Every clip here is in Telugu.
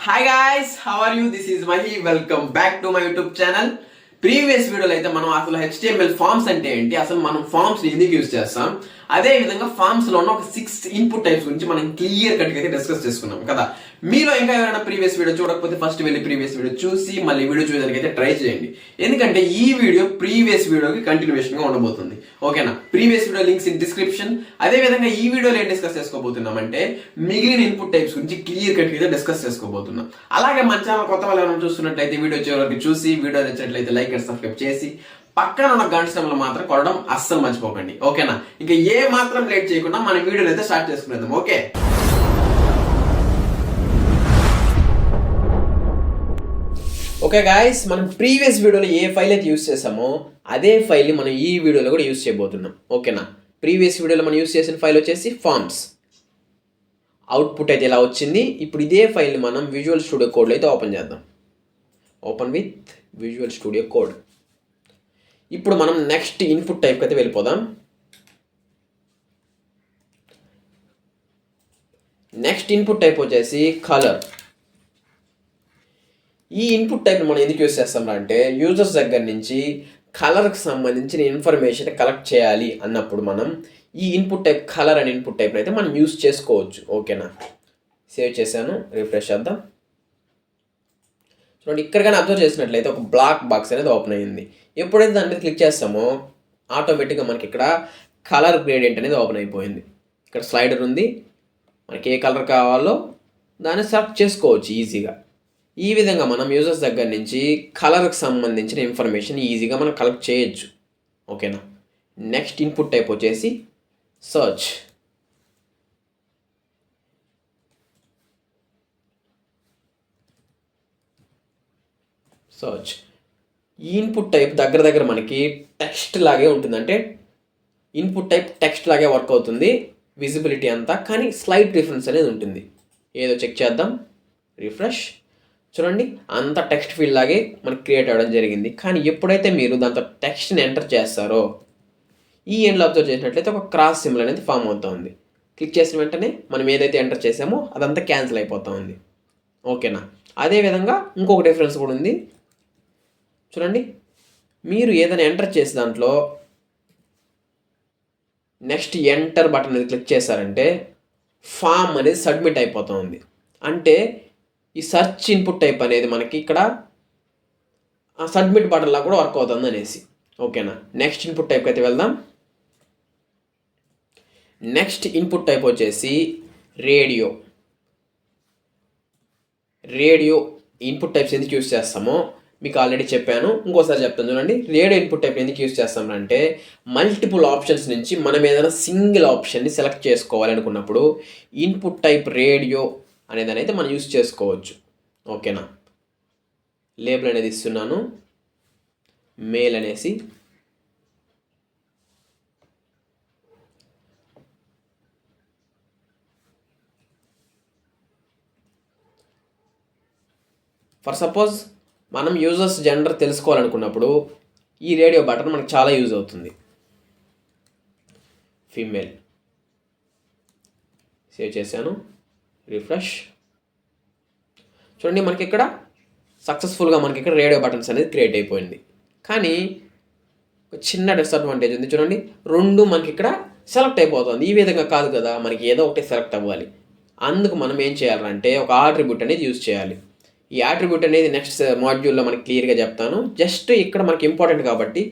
Hi guys, how are you? This is Mahi. Welcome back to my YouTube channel. Previous వీడియోలో అయితే మనం అసలు HTML ఫార్మ్స్ అంటే ఏంటి, అసలు మనం ఫార్మ్స్ ఎందుకు యూజ్ చేస్తాం, అదే విధంగా ఫార్మ్స్ లో ఉన్న ఒక 6 ఇన్పుట్ టైప్స్ గురించి మనం క్లియర్ కట్ అయితే డిస్కస్ చేసుకున్నాం కదా. మీలో ఇంకా ఎవరైనా ప్రీవియస్ వీడియో చూడకపోతే ఫస్ట్ వెళ్ళి ప్రీవియస్ వీడియో చూసి మళ్ళీ వీడియో చూడడానికి అయితే ట్రై చేయండి. ఎందుకంటే ఈ వీడియో ప్రీవియస్ వీడియోకి కంటిన్యూషన్ గా ఉండబోతుంది. ఓకేనా? Previous video links in description. అదే విధంగా ఈ వీడియోలో ఏం డిస్కస్ చేసుకోబోతున్నాం అంటే మిగిలిన ఇన్పుట్ టైప్స్ గురించి క్లియర్ కట్ అయితే డిస్కస్ చేసుకోబోతున్నాం. అలాగే మన ఛానల్ కొత్త వాళ్ళు ఎవరైనా చూస్తున్నట్లయితే వీడియో చివరికి చూసి వీడియో నచ్చినట్లయితే లైక్ అండ్ సబ్స్క్రైబ్ చేసి పక్కన ఉన్న గంట సింబల్ మాత్రం కొట్టడం అస్సలు మర్చిపోకండి. ఓకేనా? ఇంకా ఏ మాత్రం లేట్ చేయకుండా మన వీడియోని అయితే స్టార్ట్ చేసుకునేద్దాం. ఓకే, ఓకే గాయస్, మనం ప్రీవియస్ వీడియోలో ఏ ఫైల్ అయితే యూస్ చేసామో అదే ఫైల్ని మనం ఈ వీడియోలో కూడా యూస్ చేయబోతున్నాం. ఓకేనా? ప్రీవియస్ వీడియోలో మనం యూస్ చేసిన ఫైల్ వచ్చేసి ఫార్మ్స్. అవుట్పుట్ అయితే ఇలా వచ్చింది. ఇప్పుడు ఇదే ఫైల్ని మనం విజువల్ స్టూడియో కోడ్లో అయితే ఓపెన్ చేద్దాం. Open with visual studio code. ఇప్పుడు మనం నెక్స్ట్ ఇన్పుట్ టైప్కి అయితే వెళ్ళిపోదాం. నెక్స్ట్ ఇన్పుట్ టైప్ వచ్చేసి కలర్. ఈ ఇన్పుట్ టైప్ మనం ఎందుకు యూజ్ చేస్తాం అంటే యూజర్స్ దగ్గర నుంచి కలర్కి సంబంధించిన ఇన్ఫర్మేషన్ కలెక్ట్ చేయాలి అన్నప్పుడు మనం ఈ ఇన్పుట్ టైప్ కలర్ అనే ఇన్పుట్ టైప్ అయితే మనం యూజ్ చేసుకోవచ్చు. ఓకేనా? సేవ్ చేశాను, రిఫ్రెష్ చేద్దాం. చూడండి, ఇక్కడ కానీ అబ్జర్వ్ చేసినట్లయితే ఒక బ్లాక్ బాక్స్ అనేది ఓపెన్ అయ్యింది. ఎప్పుడైతే దాని మీద క్లిక్ చేస్తామో ఆటోమేటిక్గా మనకి ఇక్కడ కలర్ గ్రేడియంట్ అనేది ఓపెన్ అయిపోయింది. ఇక్కడ స్లైడర్ ఉంది, మనకి ఏ కలర్ కావాలో దాన్ని సెలెక్ట్ చేసుకోవచ్చు ఈజీగా. ఈ విధంగా మనం యూజర్స్ దగ్గర నుంచి కలర్కి సంబంధించిన ఇన్ఫర్మేషన్ ఈజీగా మనం కలెక్ట్ చేయొచ్చు. ఓకేనా? నెక్స్ట్ ఇన్పుట్ టైప్ వచ్చేసి సర్చ్. సర్చ్ ఈ ఇన్పుట్ టైప్ దగ్గర మనకి టెక్స్ట్ లాగే ఉంటుంది. అంటే ఇన్పుట్ టైప్ టెక్స్ట్ లాగే వర్క్ అవుతుంది, విజిబిలిటీ అంతా, కానీ స్లైట్ డిఫరెన్స్ అనేది ఉంటుంది. ఏదో చెక్ చేద్దాం, రిఫ్రెష్. చూడండి, అంత టెక్స్ట్ ఫీల్డ్ లాగే మనకి క్రియేట్ అవ్వడం జరిగింది. కానీ ఎప్పుడైతే మీరు దాంతో టెక్స్ట్ని ఎంటర్ చేస్తారో ఈ ఎండ్లో అబ్జర్వ్ చేసినట్లయితే ఒక క్రాస్ సింబల్ అనేది ఫామ్ అవుతుంది. క్లిక్ చేసిన వెంటనే మనం ఏదైతే ఎంటర్ చేసామో అదంతా క్యాన్సిల్ అయిపోతూ ఉంది. ఓకేనా? అదేవిధంగా ఇంకొక డిఫరెన్స్ కూడా ఉంది. చూడండి, మీరు ఏదైనా ఎంటర్ చేసే దాంట్లో నెక్స్ట్ ఎంటర్ బటన్ అనేది క్లిక్ చేశారంటే ఫామ్ అనేది సబ్మిట్ అయిపోతుంది. అంటే ఈ సర్చ్ ఇన్పుట్ టైప్ అనేది మనకి ఇక్కడ సబ్మిట్ బటన్లా కూడా వర్క్ అవుతుంది అనేసి. ఓకేనా? నెక్స్ట్ ఇన్పుట్ టైప్కి అయితే వెళ్దాం. నెక్స్ట్ ఇన్పుట్ టైప్ వచ్చేసి రేడియో. రేడియో ఇన్పుట్ టైప్స్ ఎందుకు యూస్ చేస్తామో మీకు ఆల్రెడీ చెప్పాను, ఇంకోసారి చెప్తాను. చూడండి, రేడియో ఇన్పుట్ టైప్ ఎందుకు యూస్ చేస్తామంటే మల్టిపుల్ ఆప్షన్స్ నుంచి మనం ఏదైనా సింగిల్ ఆప్షన్ని సెలెక్ట్ చేసుకోవాలనుకున్నప్పుడు ఇన్పుట్ టైప్ రేడియో అనేది అయితే మనం యూస్ చేసుకోవచ్చు. ఓకేనా? లేబుల్ అనేది ఇస్తున్నాను, మెయిల్ అనేసి. ఫర్ సపోజ్ మనం యూజర్స్ జెండర్ తెలుసుకోవాలనుకున్నప్పుడు ఈ రేడియో బటన్ మనకు చాలా యూజ్ అవుతుంది. ఫీమేల్. సేవ్ చేశాను, రిఫ్రెష్. చూడండి, మనకి ఇక్కడ సక్సెస్ఫుల్గా మనకి ఇక్కడ రేడియో బటన్స్ అనేది క్రియేట్ అయిపోయింది. కానీ ఒక చిన్న డిసడ్వాంటేజ్ ఉంది. చూడండి, రెండు మనకి ఇక్కడ సెలెక్ట్ అయిపోతుంది. ఈ విధంగా కాదు కదా, మనకి ఏదో ఒకటి సెలెక్ట్ అవ్వాలి. అందుకు మనం ఏం చేయాలంటే ఒక ఆట్రిబ్యూట్ అనేది యూజ్ చేయాలి. ఈ ఆట్రిబ్యూట్ అనేది నెక్స్ట్ మాడ్యూల్లో మనకి క్లియర్గా చెప్తాను. జస్ట్ ఇక్కడ మనకి ఇంపార్టెంట్ కాబట్టి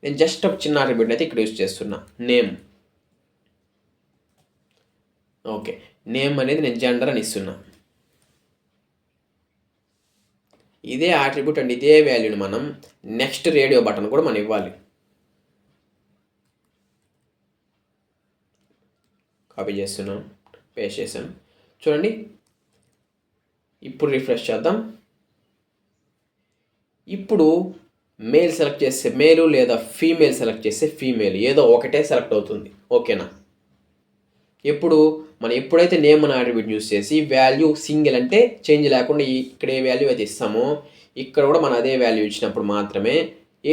నేను జస్ట్ ఒక చిన్న ఆట్రిబ్యూట్ అయితే ఇక్కడ యూజ్ చేస్తున్నా, నేమ్. ఓకే, నేమ్ అనేది నేను జెండర్ అని ఇస్తున్నా. ఇదే ఆట్రిబ్యూట్ అండ్ ఇదే వాల్యూని మనం నెక్స్ట్ రేడియో బటన్ కూడా మనం ఇవ్వాలి. కాపీ చేస్తున్నాను, పేస్ట్ చేశాను. చూడండి, ఇప్పుడు రిఫ్రెష్ చేద్దాం. ఇప్పుడు మేల్ సెలెక్ట్ చేస్తే మేలు లేదా ఫీమేల్ సెలెక్ట్ చేస్తే ఫీమేల్, ఏదో ఒకటే సెలెక్ట్ అవుతుంది. ఓకేనా? మనం ఎప్పుడైతే నేమ్ అనే అట్రిబ్యూట్ యూస్ చేసి వాల్యూ సింగిల్ అంటే చేంజ్ లేకుండా ఇక్కడ ఏ వాల్యూ అయితే ఇస్తామో ఇక్కడ కూడా మనం అదే వాల్యూ ఇచ్చినప్పుడు మాత్రమే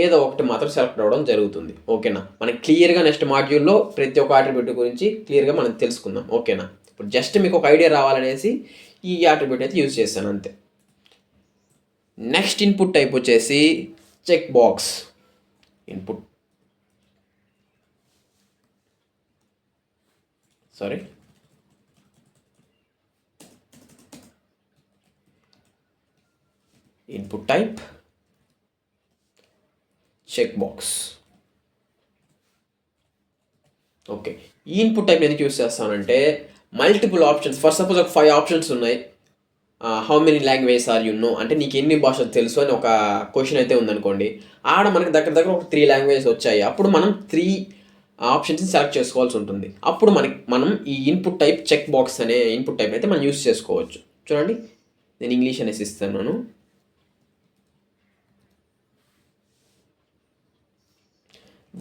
ఏదో ఒకటి మాత్రం సెలెక్ట్ అవ్వడం జరుగుతుంది. ఓకేనా? మనకి క్లియర్గా నెక్స్ట్ మాడ్యూల్లో ప్రతి ఒక్క అట్రిబ్యూట్ గురించి క్లియర్గా మనం తెలుసుకుందాం. ఓకేనా? ఇప్పుడు జస్ట్ మీకు ఒక ఐడియా రావాలనేసి ఈ అట్రిబ్యూట్ అయితే యూజ్ చేశాను అంతే. నెక్స్ట్ ఇన్పుట్ టైప్ వచ్చేసి check box input input type check box. Okay, ఈ ఇన్పుట్ టైప్ ఎందుకు యూస్ చేస్తానంటే మల్టిపుల్ ఆప్షన్స్, ఫర్ సపోజ్ ఒక 5 ఆప్షన్స్ ఉన్నాయి. How many languages are you know అంటే నీకు ఎన్ని భాషలు తెలుసు అని ఒక క్వశ్చన్ అయితే ఉందనుకోండి. ఆడ మనకి దగ్గర ఒక 3 లాంగ్వేజెస్ వచ్చాయి. అప్పుడు మనం 3 ఆప్షన్స్ని సెలెక్ట్ చేసుకోవాల్సి ఉంటుంది. అప్పుడు మనం ఈ ఇన్పుట్ టైప్ చెక్ బాక్స్ అనే ఇన్పుట్ టైప్ అయితే మనం యూస్ చేసుకోవచ్చు. చూడండి, నేను ఇంగ్లీష్ అనేసి ఇస్తున్నాను.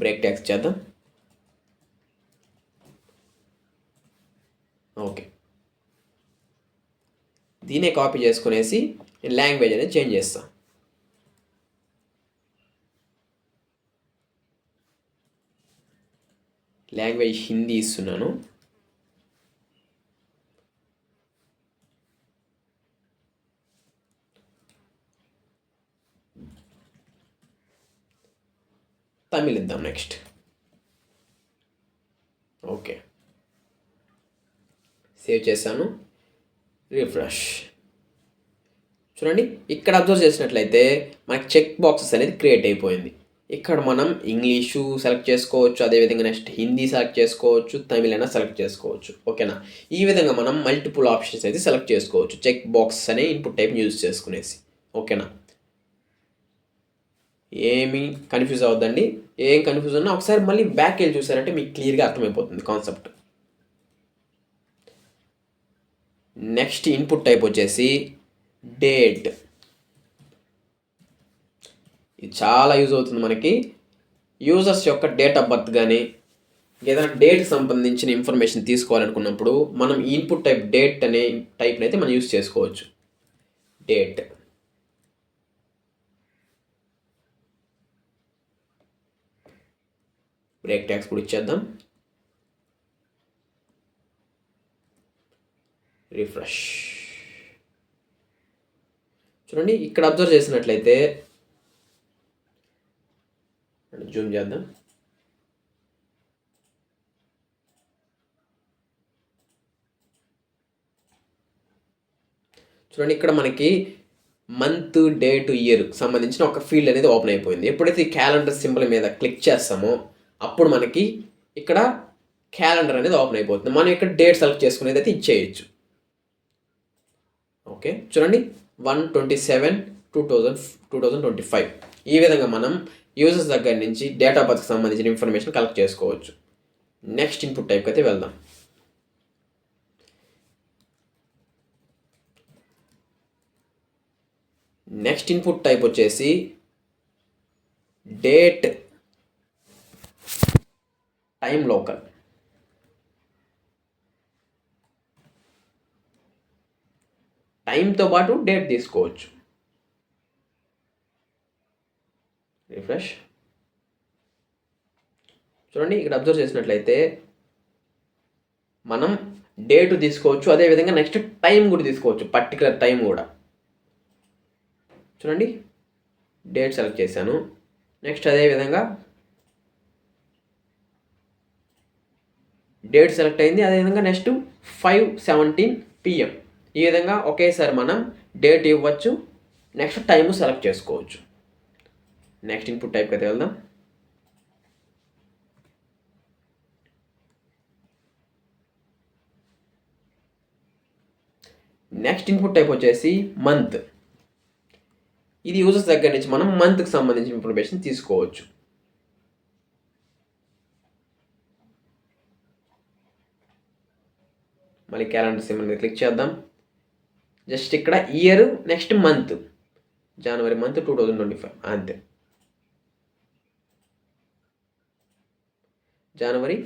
బ్రేక్ ట్యాక్స్ చేద్దాం. ఓకే, దీనే కాపీ చేసుకునేసి నేను లాంగ్వేజ్ అనేది చేంజ్ చేస్తాను. లాంగ్వేజ్ హిందీ ఇస్తున్నాను. తమిళ్ ఇద్దాం నెక్స్ట్. ఓకే, సేవ్ చేశాను. రిఫ్రెష్. చూడండి, ఇక్కడ అబ్జర్వ్ చేసినట్లయితే మనకి చెక్ బాక్సెస్ అనేది క్రియేట్ అయిపోయింది. ఇక్కడ మనం ఇంగ్లీషు సెలెక్ట్ చేసుకోవచ్చు, అదేవిధంగా నెక్స్ట్ హిందీ సెలెక్ట్ చేసుకోవచ్చు, తమిళ్ అయినా సెలెక్ట్ చేసుకోవచ్చు. ఓకేనా, ఈ విధంగా మనం మల్టిపుల్ ఆప్షన్స్ అయితే సెలెక్ట్ చేసుకోవచ్చు చెక్ బాక్స్ అనే ఇన్పుట్ టైప్ని యూజ్ చేసుకునేసి. ఓకేనా, ఏమీ కన్ఫ్యూజ్ అవ్వద్దండి. ఏం కన్ఫ్యూజ్ ఉన్నా ఒకసారి మళ్ళీ బ్యాక్ వెళ్ళి చూసారంటే మీకు క్లియర్గా అర్థమైపోతుంది కాన్సెప్ట్. నెక్స్ట్ ఇన్పుట్ టైప్ వచ్చేసి డేట్. ఇది చాలా యూజ్ అవుతుంది మనకి. యూజర్స్ యొక్క డేట్ ఆఫ్ బర్త్ కానీ ఏదైనా డేట్కి సంబంధించిన ఇన్ఫర్మేషన్ తీసుకోవాలనుకున్నప్పుడు మనం ఈ ఇన్పుట్ టైప్ డేట్ అనే టైప్ని అయితే మనం యూజ్ చేసుకోవచ్చు. డేట్. బ్రేక్ ట్యాక్స్ కూడా ఇచ్చేద్దాం. రిఫ్రెష్. చూడండి, ఇక్కడ అబ్జర్వ్ చేసినట్లయితే జూమ్ చేద్దాం. చూడండి, ఇక్కడ మనకి మంత్, డేట్, ఇయర్ సంబంధించిన ఒక ఫీల్డ్ అనేది ఓపెన్ అయిపోయింది. ఎప్పుడైతే ఈ క్యాలెండర్ సింబల్ మీద క్లిక్ చేస్తామో అప్పుడు మనకి ఇక్కడ క్యాలెండర్ అనేది ఓపెన్ అయిపోతుంది. మనం ఇక్కడ డేట్ సెలెక్ట్ చేసుకునేది అయితే ఇచ్చేయచ్చు. ఓకే, చూడండి, 1/27/2025. ఈ విధంగా మనం యూజర్స్ దగ్గర నుంచి డేట్ ఆఫ్ బర్త్కి సంబంధించిన ఇన్ఫర్మేషన్ కలెక్ట్ చేసుకోవచ్చు. నెక్స్ట్ ఇన్పుట్ టైప్కి అయితే వెళ్దాం. నెక్స్ట్ ఇన్పుట్ టైప్ వచ్చేసి డేట్ టైం లోకల్. టైంతో పాటు డేట్ తీసుకోవచ్చు. రిఫ్రెష్. చూడండి, ఇక్కడ అబ్జర్వ్ చేసినట్లయితే మనం డేట్ తీసుకోవచ్చు, అదేవిధంగా నెక్స్ట్ టైం కూడా తీసుకోవచ్చు, పర్టికులర్ టైం కూడా. చూడండి, డేట్ సెలెక్ట్ చేశాను. నెక్స్ట్ అదేవిధంగా డేట్ సెలెక్ట్ అయింది, అదేవిధంగా నెక్స్ట్ 5:17 PM. ఈ విధంగా ఒకేసారి మనం డేట్ ఇవ్వచ్చు, నెక్స్ట్ టైము సెలెక్ట్ చేసుకోవచ్చు. నెక్స్ట్ ఇన్పుట్ టైప్కి అయితే వెళ్దాం. నెక్స్ట్ ఇన్పుట్ టైప్ వచ్చేసి మంత్. ఇది యూజర్స్ దగ్గర నుంచి మనం మంత్కి సంబంధించిన ఇన్ఫర్మేషన్ తీసుకోవచ్చు. మళ్ళీ క్యాలెండర్ సింబల్ మీద క్లిక్ చేద్దాం. జస్ట్ ఇక్కడ ఇయర్, నెక్స్ట్ మంత్, జనవరి మంత్ 2025 అంతే. జనవరి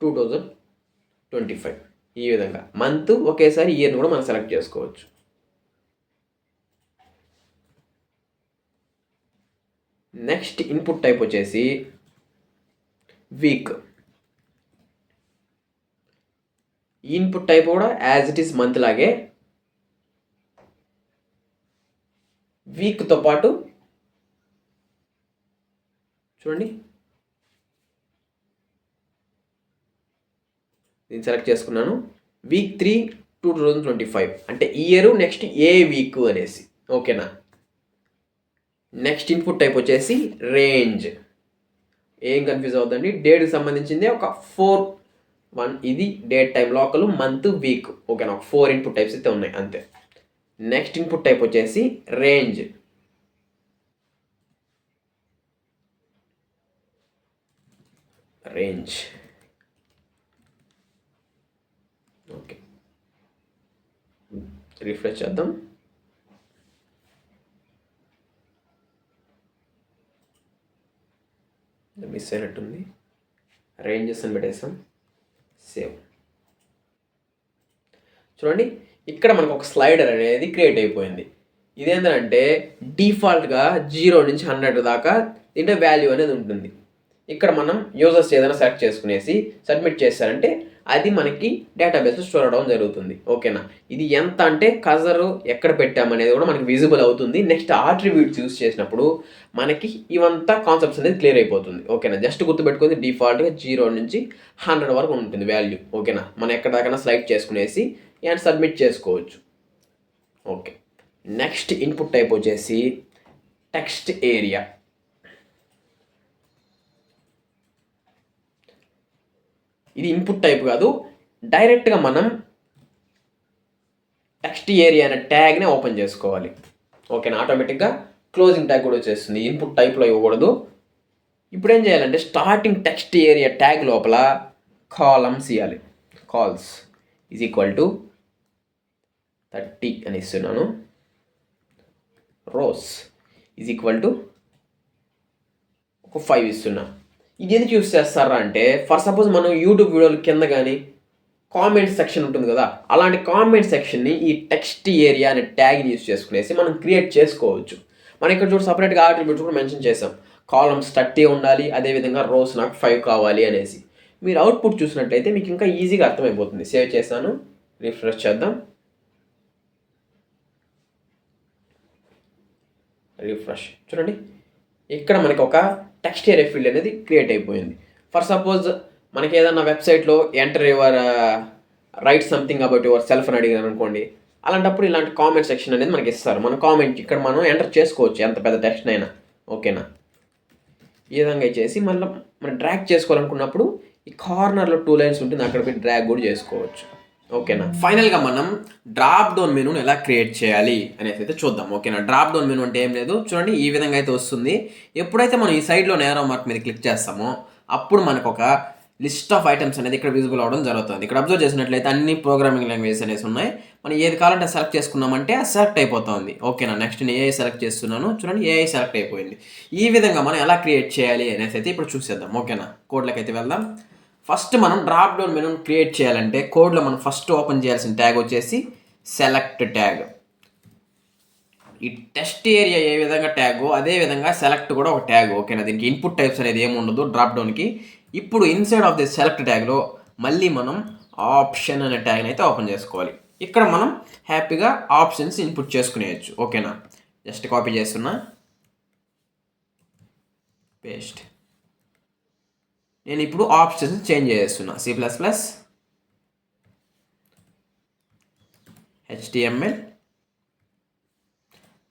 2025. ఈ విధంగా మంత్ ఒకేసారి ఇయర్ని కూడా మనం సెలెక్ట్ చేసుకోవచ్చు. నెక్స్ట్ ఇన్పుట్ టైప్ వచ్చేసి వీక్. ఇన్పుట్ టైప్ కూడా యాజ్ ఇట్ ఈస్ మంత్ లాగే వీక్తో పాటు చూడండి నేను సెలెక్ట్ చేసుకున్నాను వీక్ 3 2025 అంటే ఇయర్ నెక్స్ట్ ఏ వీక్ అనేసి. ఓకేనా. నెక్స్ట్ ఇన్పుట్ టైప్ వచ్చేసి రేంజ్. ఏం కన్ఫ్యూజ్ అవుతుందండి, డేట్కి సంబంధించింది ఒక 4 ఇది date, time, local, month, week. ఓకేనా, ఒక 4 ఇన్పుట్ టైప్స్ అయితే ఉన్నాయి అంతే. నెక్స్ట్ ఇన్పుట్ టైప్ వచ్చేసి రేంజ్. ఓకే, రిఫ్రెష్ చేద్దాం. మిస్ అయినట్టుంది. రేంజెస్ అని పెట్టేసాం, సేవ్. చూడండి ఇక్కడ మనకు ఒక స్లైడర్ అనేది క్రియేట్ అయిపోయింది. ఇదేంటంటే డిఫాల్ట్గా 0 నుంచి 100 దాకా దీంట్లో వాల్యూ అనేది ఉంటుంది. ఇక్కడ మనం యూజర్స్ ఏదైనా సెలెక్ట్ చేసుకునేసి సబ్మిట్ చేశారంటే అది మనకి డేటాబేస్లో స్టోర్ అవడం జరుగుతుంది. ఓకేనా. ఇది ఎంత అంటే కజరు ఎక్కడ పెట్టామనేది కూడా మనకి విజిబుల్ అవుతుంది. నెక్స్ట్ ఆట్రిబ్యూట్స్ యూజ్ చేసినప్పుడు మనకి ఇవంతా కాన్సెప్ట్స్ అనేది క్లియర్ అయిపోతుంది. ఓకేనా. జస్ట్ గుర్తుపెట్టుకుంది డిఫాల్ట్గా 0 నుంచి 100 వరకు ఉంటుంది వాల్యూ. ఓకేనా. మనం ఎక్కడ దాకా స్లైడ్ చేసుకునేసి అండ్ సబ్మిట్ చేసుకోవచ్చు. ఓకే, నెక్స్ట్ ఇన్పుట్ టైప్ వచ్చేసి టెక్స్ట్ ఏరియా. ఇది ఇన్పుట్ టైప్ కాదు, డైరెక్ట్గా మనం టెక్స్ట్ ఏరియా అనే ట్యాగ్ని ఓపెన్ చేసుకోవాలి. ఓకేనా. ఆటోమేటిక్గా క్లోజింగ్ ట్యాగ్ కూడా వచ్చేస్తుంది, ఇన్పుట్ టైప్లో ఇవ్వకూడదు. ఇప్పుడు ఏం చేయాలంటే స్టార్టింగ్ టెక్స్ట్ ఏరియా ట్యాగ్ లోపల కాలమ్స్ ఇవ్వాలి. కాల్స్ ఈజ్ ఈక్వల్ టు 30 అని ఇస్తున్నాను. రోస్ ఈజ్ ఈక్వల్ టు ఒక 5 ఇస్తున్నా. ఇది ఎందుకు యూస్ చేస్తారా అంటే ఫర్ సపోజ్ మనం యూట్యూబ్ వీడియోల కింద కానీ కామెంట్ సెక్షన్ ఉంటుంది కదా, అలాంటి కామెంట్ సెక్షన్ని ఈ టెక్స్ట్ ఏరియా అనే ట్యాగ్ని యూస్ చేసుకునేసి మనం క్రియేట్ చేసుకోవచ్చు. మనం ఇక్కడ చూడ సపరేట్గా ఆట్రిబ్యూట్స్ కూడా మెన్షన్ చేసాం. కాలమ్స్ 30 ఉండాలి, అదేవిధంగా రోస్ నాకు 5 కావాలి అనేసి. మీరు అవుట్పుట్ చూసినట్లయితే మీకు ఇంకా ఈజీగా అర్థమైపోతుంది. సేవ్ చేశాను, రిఫ్రెష్ చేద్దాం. రిఫ్రెష్ చూడండి, ఇక్కడ మనకి ఒక టెక్స్ట్ ఏరియా ఫీల్డ్ అనేది క్రియేట్ అయిపోయింది. ఫర్ సపోజ్ మనకి ఏదన్నా వెబ్సైట్లో enter your write something about your self అని అడిగారు అనుకోండి, అలాంటప్పుడు ఇలాంటి కామెంట్ సెక్షన్ అనేది మనకి ఇస్తారు. మన కామెంట్ ఇక్కడ మనం ఎంటర్ చేసుకోవచ్చు, ఎంత పెద్ద టెక్స్ట్ అయినా. ఓకేనా. ఈ విధంగా చేసి మళ్ళీ మనం డ్రాగ్ చేసుకోవాలనుకున్నప్పుడు ఈ కార్నర్లో 2 లైన్స్ ఉంటుంది, అక్కడ పోయి డ్రాగ్ కూడా చేసుకోవచ్చు. ఓకేనా. ఫైనల్గా మనం డ్రాప్ డౌన్ మెనూని ఎలా క్రియేట్ చేయాలి అనేసి అయితే చూద్దాం. ఓకేనా. డ్రాప్ డౌన్ మెనూ అంటే ఏం లేదు, చూడండి ఈ విధంగా అయితే వస్తుంది. ఎప్పుడైతే మనం ఈ సైడ్లో నేరో మార్క్ మీద క్లిక్ చేస్తామో అప్పుడు మనకు ఒక లిస్ట్ ఆఫ్ ఐటమ్స్ అనేది ఇక్కడ విజిబుల్ అవ్వడం జరుగుతుంది. ఇక్కడ అబ్జర్వ్ చేసినట్లయితే అన్ని ప్రోగ్రామింగ్ లాంగ్వేజెస్ అనేసి ఉన్నాయి. మనం ఏది కావాలంటే సెలెక్ట్ చేసుకున్నామంటే అది సెలెక్ట్ అయిపోతుంది. ఓకేనా. నెక్స్ట్ నేను ఏఐ సెలెక్ట్ చేస్తున్నాను, చూడండి ఏఐ సెలెక్ట్ అయిపోయింది. ఈ విధంగా మనం ఎలా క్రియేట్ చేయాలి అనేసి అయితే ఇప్పుడు చూసేద్దాం. ఓకేనా. కోడ్లోకి అయితే వెళ్దాం. ఫస్ట్ మనం డ్రాప్ డౌన్ మెనూని క్రియేట్ చేయాలంటే కోడ్లో మనం ఫస్ట్ ఓపెన్ చేయాల్సిన ట్యాగ్ వచ్చేసి సెలెక్ట్ ట్యాగ్. ఈ టెక్స్ట్ ఏరియా ఏ విధంగా ట్యాగో అదే విధంగా సెలెక్ట్ కూడా ఒక ట్యాగ్. ఓకేనా. దీనికి ఇన్పుట్ టైప్స్ అనేది ఏమి ఉండదు డ్రాప్ డౌన్కి. ఇప్పుడు ఇన్సైడ్ ఆఫ్ ది సెలెక్ట్ ట్యాగ్లో మళ్ళీ మనం ఆప్షన్ అనే ట్యాగ్ని అయితే ఓపెన్ చేసుకోవాలి. ఇక్కడ మనం హ్యాపీగా ఆప్షన్స్ ఇన్పుట్ చేసుకునేయచ్చు. ఓకేనా. జస్ట్ కాపీ చేస్తున్నా, పేస్ట్. నేను ఇప్పుడు ఆప్షన్స్ చేంజ్ చేస్తున్నా. C++, HTML,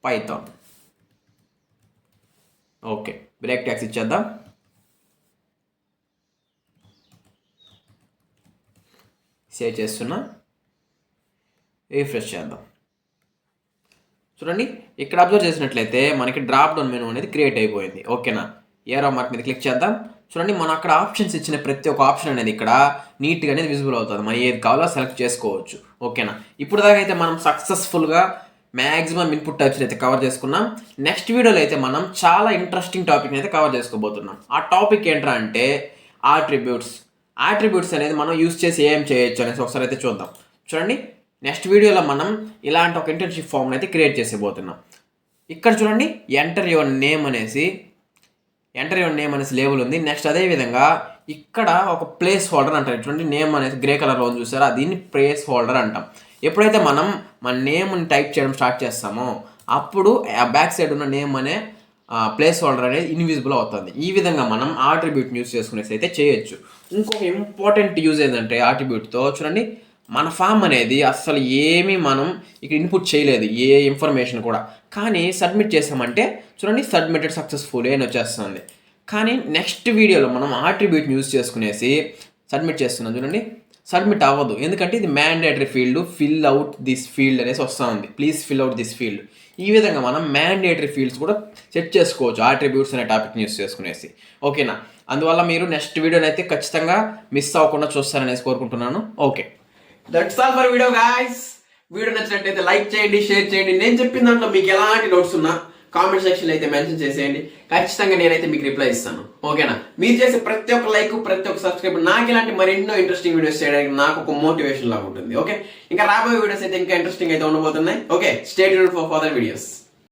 Python. Okay, break tags ఇచ్చేద్దాం. సేవ్ చేస్తున్నా, రిఫ్రెష్ చేద్దాం. చూడండి ఇక్కడ అబ్జర్వ్ చేసినట్లయితే మనకి డ్రాప్ డౌన్ మెనూ అనేది క్రియేట్ అయిపోయింది. ఓకేనా. ఏరో మార్క్ మీద క్లిక్ చేద్దాం. చూడండి మనం అక్కడ ఆప్షన్స్ ఇచ్చిన ప్రతి ఒక్క ఆప్షన్ అనేది ఇక్కడ నీట్గా అనేది విజిబుల్ అవుతుంది. మనం ఏది కావాలో సెలెక్ట్ చేసుకోవచ్చు. ఓకేనా. ఇప్పుడు దాకా అయితే మనం సక్సెస్ఫుల్గా మ్యాక్సిమం ఇన్పుట్ టైప్స్ అయితే కవర్ చేసుకున్నాం. నెక్స్ట్ వీడియోలో అయితే మనం చాలా ఇంట్రెస్టింగ్ టాపిక్ని అయితే కవర్ చేసుకోబోతున్నాం. ఆ టాపిక్ ఏంట్రా అంటే ఆట్రిబ్యూట్స్ అనేది మనం యూస్ చేసి ఏం చేయొచ్చు అనేసి ఒకసారి అయితే చూద్దాం. చూడండి నెక్స్ట్ వీడియోలో మనం ఇలాంటి ఒక ఇంటర్న్షిప్ ఫామ్ని అయితే క్రియేట్ చేసేబోతున్నాం. ఇక్కడ చూడండి ఎంటర్ యువర్ నేమ్ అనేసి లేబుల్ ఉంది. నెక్స్ట్ అదేవిధంగా ఇక్కడ ఒక ప్లేస్ హోల్డర్ అంటారు. చూడండి నేమ్ అనేది గ్రే కలర్లో ఉంది చూసారా, దీన్ని ప్లేస్ హోల్డర్ అంటాం. ఎప్పుడైతే మనం మన నేమ్ని టైప్ చేయడం స్టార్ట్ చేస్తామో అప్పుడు ఆ బ్యాక్ సైడ్ ఉన్న నేమ్ అనే ప్లేస్ హోల్డర్ అనేది ఇన్విజిబుల్ అవుతుంది. ఈ విధంగా మనం ఆట్రిబ్యూట్ యూస్ చేసుకునేసి అయితే చేయొచ్చు. ఇంకొక ఇంపార్టెంట్ యూజ్ ఏంటంటే ఆట్రిబ్యూట్తో చూడండి, మన ఫామ్ అనేది అస్సలు ఏమీ మనం ఇక్కడ ఇన్పుట్ చేయలేదు, ఏ ఇన్ఫర్మేషన్ కూడా. కానీ సబ్మిట్ చేసామంటే చూడండి సబ్మిటెడ్ సక్సెస్ఫుల్ అని వచ్చేస్తుంది. కానీ నెక్స్ట్ వీడియోలో మనం ఆట్రిబ్యూట్ని యూజ్ చేసుకునేసి సబ్మిట్ చేస్తున్నాం చూడండి, సబ్మిట్ అవ్వదు. ఎందుకంటే ఇది mandatory field, fill out this field అనేసి వస్తూ ఉంది, please fill out this field. ఈ విధంగా మనం మ్యాండేటరీ ఫీల్డ్స్ కూడా సెట్ చేసుకోవచ్చు ఆట్రిబ్యూట్స్ అనే టాపిక్ని యూస్ చేసుకునేసి. ఓకేనా? అందువల్ల మీరు నెక్స్ట్ వీడియోని అయితే ఖచ్చితంగా మిస్ అవ్వకుండా చూస్తారనేసి కోరుకుంటున్నాను. Okay, that's all for video guys. Video నచ్చినట్లయితే లైక్ చేయండి, షేర్ చేయండి. నేను చెప్పిన దాంట్లో మీకు ఎలాంటి డౌట్స్ ఉన్నా కామెంట్ సెక్షన్ అయితే మెన్షన్ చేసేయండి. ఖచ్చితంగా నేనైతే మీకు రిప్లై ఇస్తాను. ఓకేనా? మీరు చేసే ప్రతి ఒక్క లైక్, ప్రతి ఒక్క సబ్స్క్రైబ్ నాకు ఇలాంటి మరెన్నో ఇంట్రెస్టింగ్ వీడియోస్ చేయడానికి నాకు ఒక మోటివేషన్ లాగా ఉంటుంది. ఓకే, ఇంకా రాబోయే వీడియోస్ అయితే ఇంకా ఇంట్రెస్టింగ్ అయితే ఉండబోతున్నాయి. Okay, stay tuned for further videos.